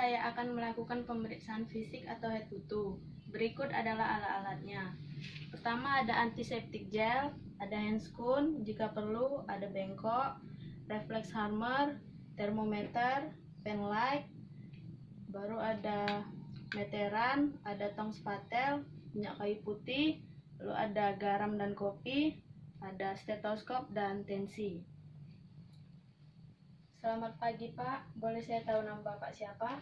saya akan melakukan pemeriksaan fisik atau head to toe. Berikut adalah alat-alatnya. Pertama ada antiseptik gel, ada handscoon, jika perlu ada bengkok, reflex hammer, termometer, pen light, baru ada meteran, ada tong spatel, minyak kayu putih, lalu ada garam dan kopi, ada stetoskop dan tensi. Selamat pagi Pak, boleh saya tahu nama Bapak siapa?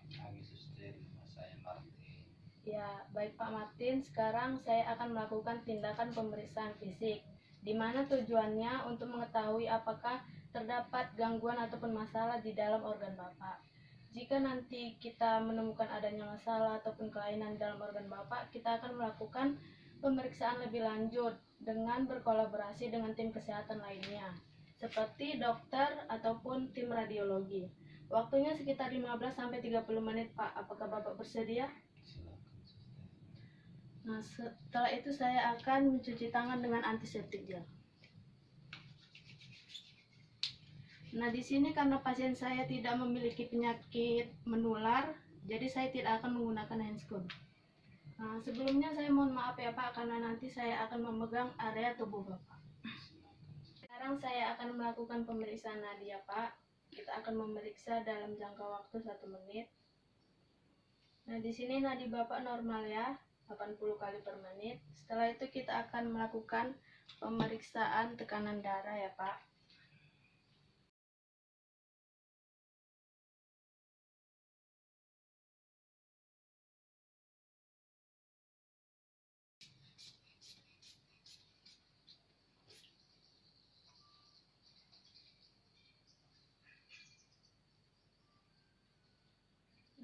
Kami suster, nama saya Martin. Ya, baik Pak Martin, sekarang saya akan melakukan tindakan pemeriksaan fisik, di mana tujuannya untuk mengetahui apakah terdapat gangguan ataupun masalah di dalam organ Bapak. Jika nanti kita menemukan adanya masalah ataupun kelainan dalam organ Bapak, kita akan melakukan pemeriksaan lebih lanjut dengan berkolaborasi dengan tim kesehatan lainnya, seperti dokter ataupun tim radiologi. Waktunya sekitar 15-30 menit Pak, apakah Bapak bersedia? Silakan suster. Nah, setelah itu saya akan mencuci tangan dengan antiseptik gel. Nah, di sini karena pasien saya tidak memiliki penyakit menular, jadi saya tidak akan menggunakan handscoon. Nah, sebelumnya saya mohon maaf ya Pak, karena nanti saya akan memegang area tubuh Bapak. Sekarang saya akan melakukan pemeriksaan nadi ya Pak. Kita akan memeriksa dalam jangka waktu 1 menit. Nah, di sini nadi Bapak normal ya, 80 kali per menit. Setelah itu kita akan melakukan pemeriksaan tekanan darah ya Pak.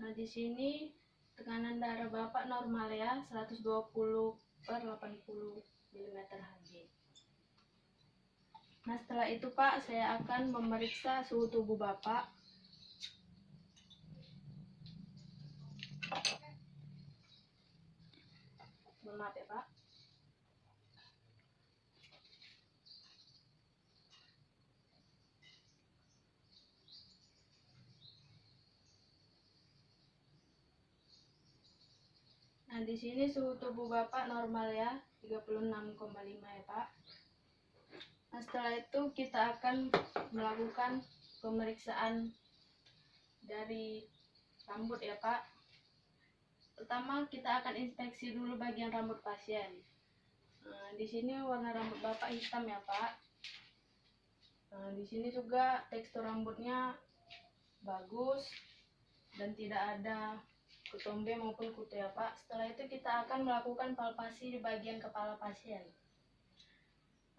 Nah, di sini tekanan darah Bapak normal ya, 120/80 mm/Hg. Nah, setelah itu Pak, saya akan memeriksa suhu tubuh Bapak. Maaf ya Pak. Nah, di sini suhu tubuh Bapak normal ya, 36,5 ya Pak. Nah, setelah itu kita akan melakukan pemeriksaan dari rambut ya Pak. Pertama kita akan inspeksi dulu bagian rambut pasien. Nah, di sini warna rambut Bapak hitam ya Pak. Nah, di sini juga tekstur rambutnya bagus dan tidak ada ketombe maupun kutu ya Pak. Setelah itu kita akan melakukan palpasi di bagian kepala pasien.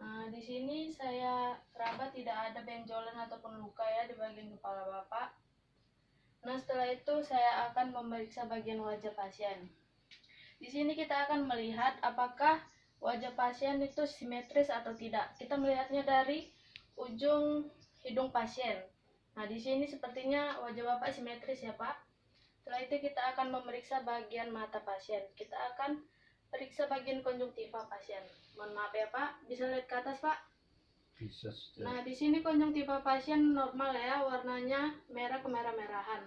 Nah, di sini saya raba tidak ada benjolan ataupun luka ya di bagian kepala Bapak. Nah, setelah itu saya akan memeriksa bagian wajah pasien. Di sini kita akan melihat apakah wajah pasien itu simetris atau tidak. Kita melihatnya dari ujung hidung pasien. Nah, di sini sepertinya wajah Bapak simetris ya Pak. Setelah itu kita akan memeriksa bagian mata pasien. Kita akan periksa bagian konjungtiva pasien. Mohon maaf ya Pak, bisa lihat ke atas Pak? Bisa suster. Nah, di sini konjungtiva pasien normal ya, warnanya merah kemerah-merahan.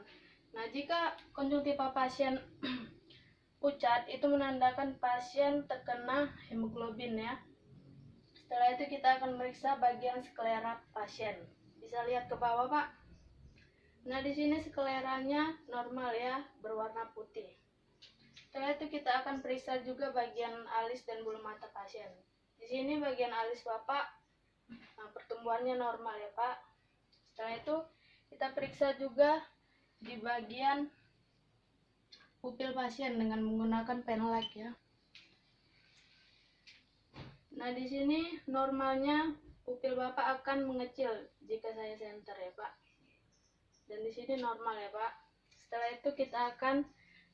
Nah, jika konjungtiva pasien pucat, itu menandakan pasien terkena hemoglobin ya. Setelah itu kita akan meriksa bagian sklera pasien. Bisa lihat ke bawah Pak. Nah, di sini skleranya normal ya, berwarna putih. Setelah itu kita akan periksa juga bagian alis dan bulu mata pasien. Di sini bagian alis Bapak, nah, pertumbuhannya normal ya Pak. Setelah itu kita periksa juga di bagian pupil pasien dengan menggunakan pen light ya. Nah, di sini normalnya pupil Bapak akan mengecil jika saya senter ya Pak. Dan di sini normal ya Pak. Setelah itu kita akan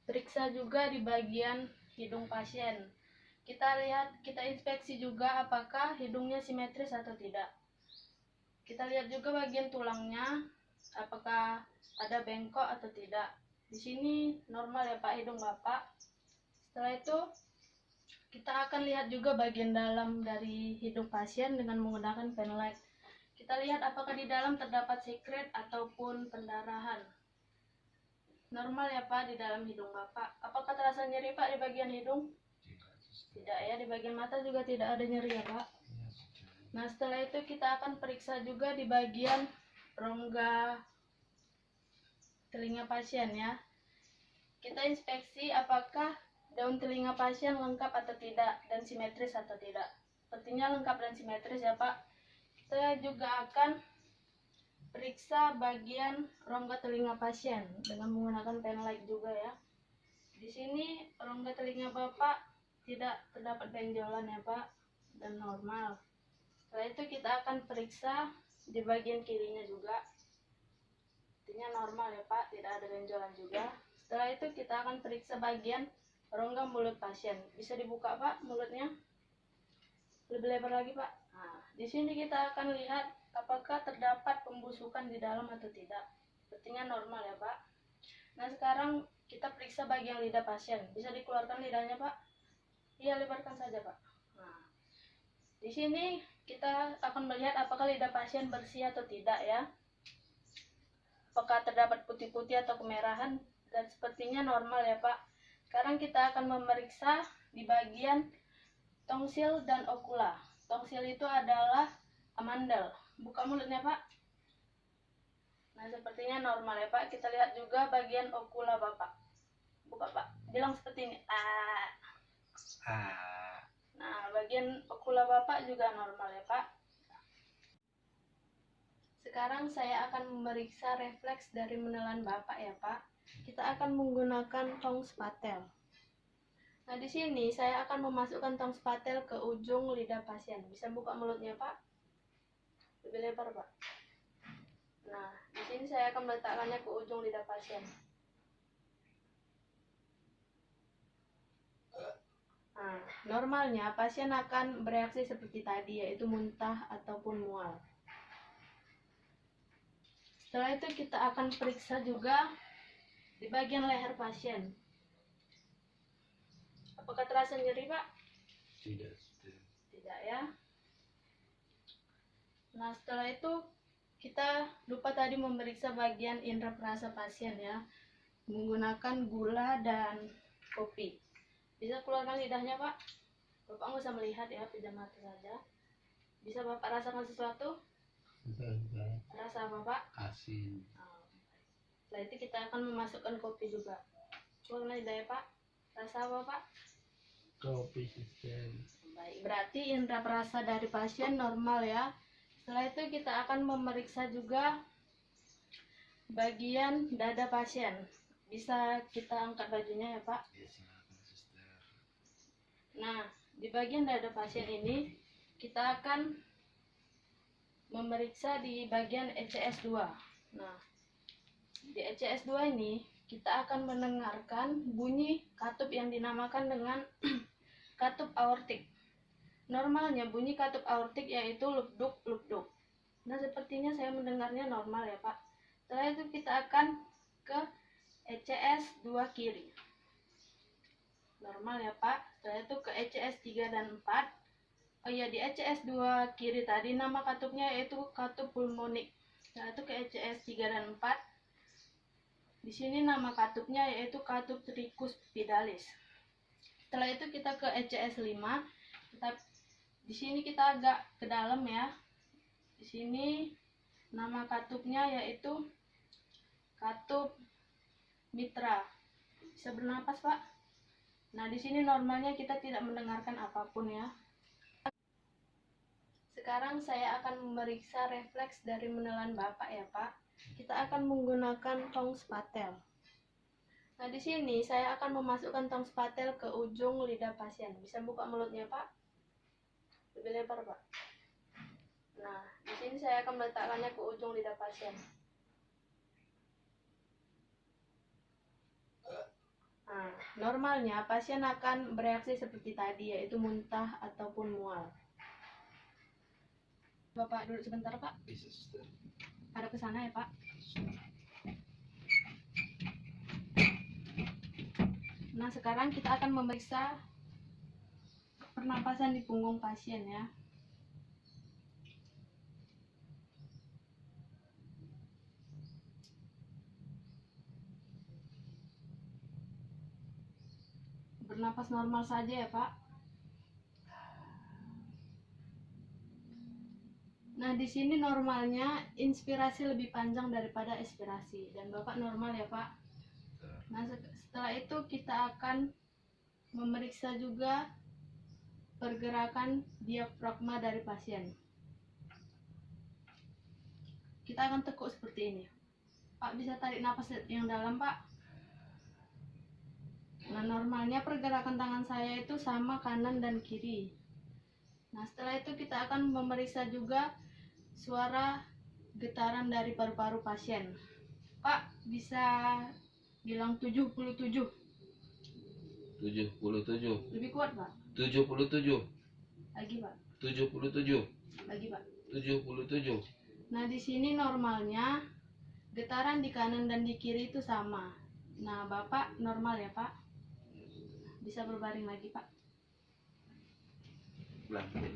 periksa juga di bagian hidung pasien. Kita lihat, kita inspeksi juga apakah hidungnya simetris atau tidak. Kita lihat juga bagian tulangnya, apakah ada bengkok atau tidak. Di sini normal ya Pak hidung Bapak. Setelah itu kita akan lihat juga bagian dalam dari hidung pasien dengan menggunakan pen light. Kita lihat apakah di dalam terdapat sekret ataupun pendarahan. normal ya Pak di dalam hidung Bapak. Apakah terasa nyeri Pak di bagian hidung? Tidak, suster. Tidak ya, di bagian mata juga tidak ada nyeri ya Pak. Iya, suster. Nah setelah itu kita akan periksa juga di bagian rongga telinga pasien ya. Kita inspeksi apakah daun telinga pasien lengkap atau tidak dan simetris atau tidak. Sepertinya lengkap dan simetris ya Pak. Kita juga akan periksa bagian rongga telinga pasien dengan menggunakan pen light juga ya. Di sini rongga telinga Bapak tidak terdapat benjolan ya Pak dan normal. Setelah itu kita akan periksa di bagian kirinya juga. Artinya normal ya Pak, tidak ada benjolan juga. Setelah itu kita akan periksa bagian rongga mulut pasien. Bisa dibuka Pak mulutnya? Lebih lebar lagi Pak. Nah, di sini kita akan lihat apakah terdapat pembusukan di dalam atau tidak. Sepertinya normal ya Pak. Nah sekarang kita periksa bagian lidah pasien. Bisa dikeluarkan lidahnya Pak? Iya, lebarkan saja Pak. Nah, di sini kita akan melihat apakah lidah pasien bersih atau tidak ya. Apakah terdapat putih-putih atau kemerahan, dan sepertinya normal ya Pak. Sekarang kita akan memeriksa di bagian tongsil dan okula. Tongsil itu adalah amandel. Buka mulutnya Pak. Nah sepertinya normal ya Pak. Kita lihat juga bagian okula Bapak. Buka Pak. Bilang seperti ini. Nah bagian okula Bapak juga normal ya Pak. Sekarang saya akan memeriksa refleks dari menelan Bapak ya Pak. Kita akan menggunakan tong spatel. Nah di sini saya akan memasukkan tong spatel ke ujung lidah pasien. Bisa buka mulutnya Pak? Lebih lebar Pak. Nah di sini saya akan meletakkannya ke ujung lidah pasien. Nah, normalnya pasien akan bereaksi seperti tadi, yaitu muntah ataupun mual. Setelah itu kita akan periksa juga di bagian leher pasien. Apakah terasa nyeri Pak? Tidak, suster. Tidak ya. Nah setelah itu kita lupa tadi memeriksa bagian indera perasa pasien ya, menggunakan gula dan kopi. Bisa keluarkan lidahnya Pak? Bapak nggak usah melihat ya, pejam mata saja. Bisa Bapak rasakan sesuatu? Sudah. Rasa apa Pak? Asin. Setelah itu kita akan memasukkan kopi juga. Keluarkan lidahnya Pak. Rasa apa Pak? Kopi, suster. Baik, berarti indera perasa dari pasien normal ya. Setelah itu kita akan memeriksa juga bagian dada pasien. Bisa kita angkat bajunya ya Pak. Ya, silakan, suster. Nah, di bagian dada pasien ini kita akan memeriksa di bagian ECS2. Nah, di ECS2 ini kita akan mendengarkan bunyi katup yang dinamakan dengan katup aortik. Normalnya bunyi katup aortik yaitu lupduk lupduk. Nah sepertinya saya mendengarnya normal ya Pak. Setelah itu kita akan ke ECS 2 kiri. Normal ya Pak. Setelah itu ke ECS 3 dan 4. Oh iya, di ECS 2 kiri tadi nama katupnya yaitu katup pulmonik. Setelah itu ke ECS 3 dan 4. Di sini nama katupnya yaitu katup tricus pidalis. Setelah itu kita ke ECS 5. Di sini kita agak ke dalam ya. Di sini nama katupnya yaitu katup mitra. Bisa bernapas Pak. Nah di sini normalnya kita tidak mendengarkan apapun ya. Sekarang saya akan memeriksa refleks dari menelan Bapak ya Pak. Kita akan menggunakan tong spatel. Nah di sini saya akan memasukkan tong spatel ke ujung lidah pasien. Bisa buka mulutnya Pak? Lebih lebar Pak. Nah di sini saya akan meletakkannya ke ujung lidah pasien. Nah, normalnya pasien akan bereaksi seperti tadi, yaitu muntah ataupun mual. Bapak duduk sebentar Pak. Bisa, suster. Ada ke sana ya Pak. Nah sekarang kita akan memeriksa pernapasan di punggung pasien ya. bernapas normal saja ya Pak. Nah, di sini normalnya inspirasi lebih panjang daripada ekspirasi, dan Bapak normal ya Pak. Nah, setelah itu kita akan memeriksa juga pergerakan diafragma dari pasien. Kita akan tekuk seperti ini. Pak bisa tarik napas yang dalam Pak. Nah, normalnya pergerakan tangan saya itu sama kanan dan kiri. Nah, setelah itu kita akan memeriksa juga suara getaran dari paru-paru pasien. Pak bisa bilang 77. 77. Lebih kuat Pak. 77. Lagi Pak. 77. Lagi Pak. 77. Nah, di sini normalnya getaran di kanan dan di kiri itu sama. Nah, Bapak normal ya Pak. Bisa berbaring lagi Pak. Pelan-pelan.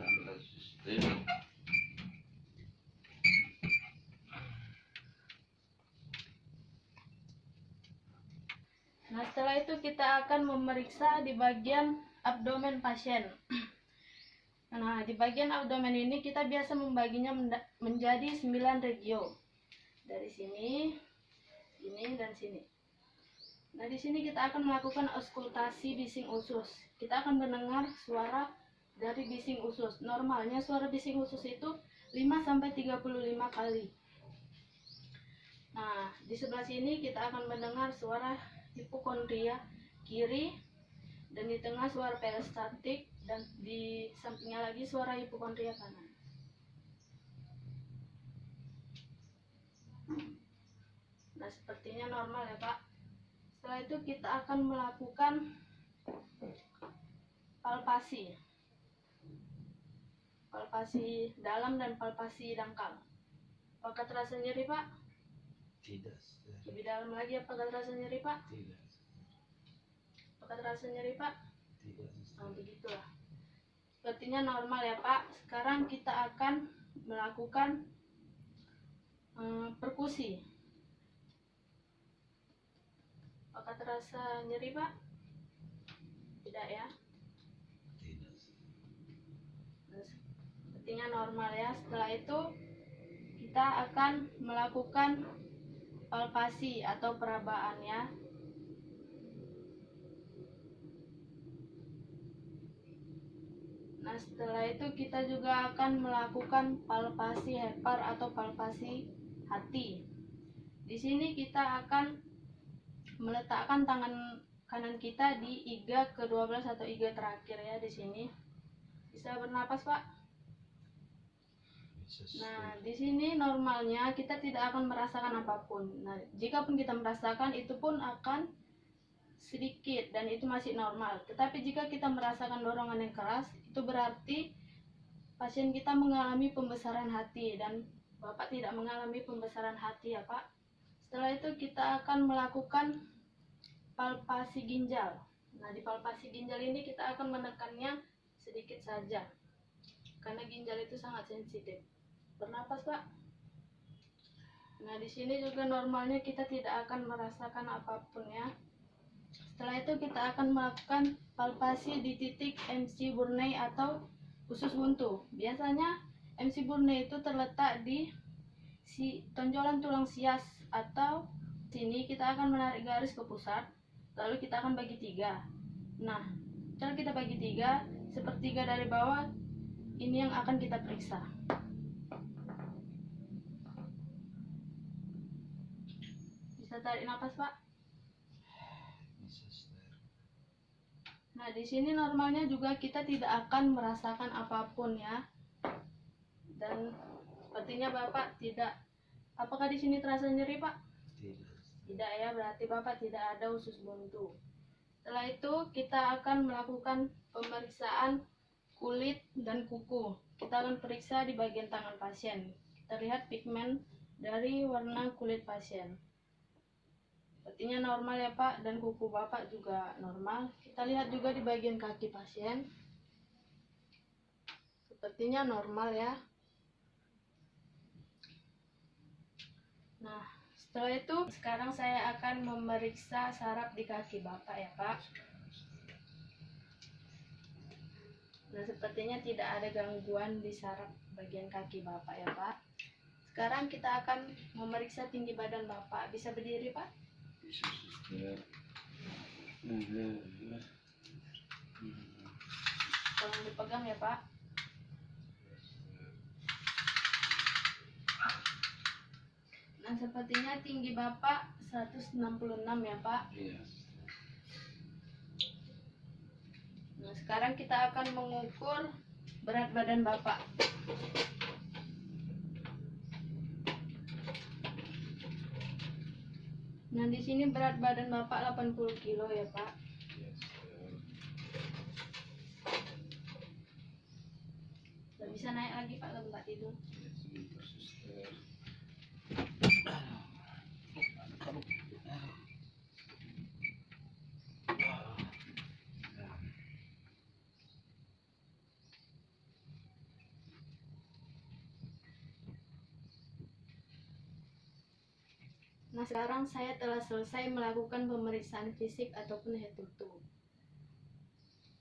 Nah, setelah itu kita akan memeriksa di bagian abdomen pasien. Nah, di bagian abdomen ini kita biasa membaginya menjadi 9 regio. Dari sini, sini, dan sini. Nah, di sini kita akan melakukan auskultasi bising usus. Kita akan mendengar suara dari bising usus. Normalnya suara bising usus itu 5-35 kali. Nah, di sebelah sini kita akan mendengar suara hipokondria kiri, dan di tengah suara peristaltik, dan di sampingnya lagi suara hipokondria kanan. Nah, sepertinya normal ya Pak. Setelah itu kita akan melakukan palpasi. Palpasi dalam dan palpasi dangkal. Apakah terasa nyeri Pak? Tidak, Sister. Lebih dalam lagi, apakah terasa nyeri Pak? Tidak. Apakah terasa nyeri Pak? Tidak, Sister. Nah, begitulah. Sepertinya normal ya Pak. Sekarang kita akan melakukan perkusi. Apakah terasa nyeri Pak? Tidak ya? Tidak. Nah, sepertinya normal ya. Setelah itu kita akan melakukan palpasi atau perabaan ya. Nah, setelah itu kita juga akan melakukan palpasi hepar atau palpasi hati. Di sini kita akan meletakkan tangan kanan kita di iga ke-12 atau iga terakhir ya di sini. Bisa bernapas, Pak? Bisa, Sister. Nah, di sini normalnya kita tidak akan merasakan apapun. Nah, jika pun kita merasakan, itu pun akan sedikit dan itu masih normal. Tetapi jika kita merasakan dorongan yang keras, itu berarti pasien kita mengalami pembesaran hati, dan Bapak tidak mengalami pembesaran hati ya Pak. Setelah itu kita akan melakukan palpasi ginjal. Nah, di palpasi ginjal ini kita akan menekannya sedikit saja, karena ginjal itu sangat sensitif. Bernapas Pak. Nah, di sini juga normalnya kita tidak akan merasakan apapun ya. Setelah itu kita akan melakukan palpasi di titik MC Burney atau usus buntu. Biasanya MC Burney itu terletak di tonjolan tulang sias, atau sini kita akan menarik garis ke pusat, lalu kita akan bagi 3. Nah, cara kita bagi 3, sepertiga dari bawah ini yang akan kita periksa. Bisa tarik nafas Pak. Bisa, Sister. Nah, di sini normalnya juga kita tidak akan merasakan apapun ya. Dan sepertinya Bapak tidak. Apakah di sini terasa nyeri, Pak? Tidak. Tidak ya, berarti Bapak tidak ada usus buntu. Setelah itu kita akan melakukan pemeriksaan kulit dan kuku. Kita akan periksa di bagian tangan pasien. Kita lihat pigmen dari warna kulit pasien. Sepertinya normal ya Pak, dan kuku Bapak juga normal. Kita lihat juga di bagian kaki pasien. Sepertinya normal ya. Nah, setelah itu sekarang saya akan memeriksa saraf di kaki Bapak ya Pak. Nah, sepertinya tidak ada gangguan di saraf bagian kaki Bapak ya, Pak. Sekarang kita akan memeriksa tinggi badan Bapak. Bisa berdiri, Pak? Bisa suster. Tolong dipegang ya, Pak. Nah, sepertinya tinggi Bapak 166 ya, Pak. Iya. Nah, sekarang kita akan mengukur berat badan Bapak. Nah, di sini berat badan Bapak 80 kilo ya, Pak. Iya, suster. Nggak bisa naik lagi, Pak, ke tempat tidur. Iya, sebentar, suster. Nah, sekarang saya telah selesai melakukan pemeriksaan fisik ataupun head to toe.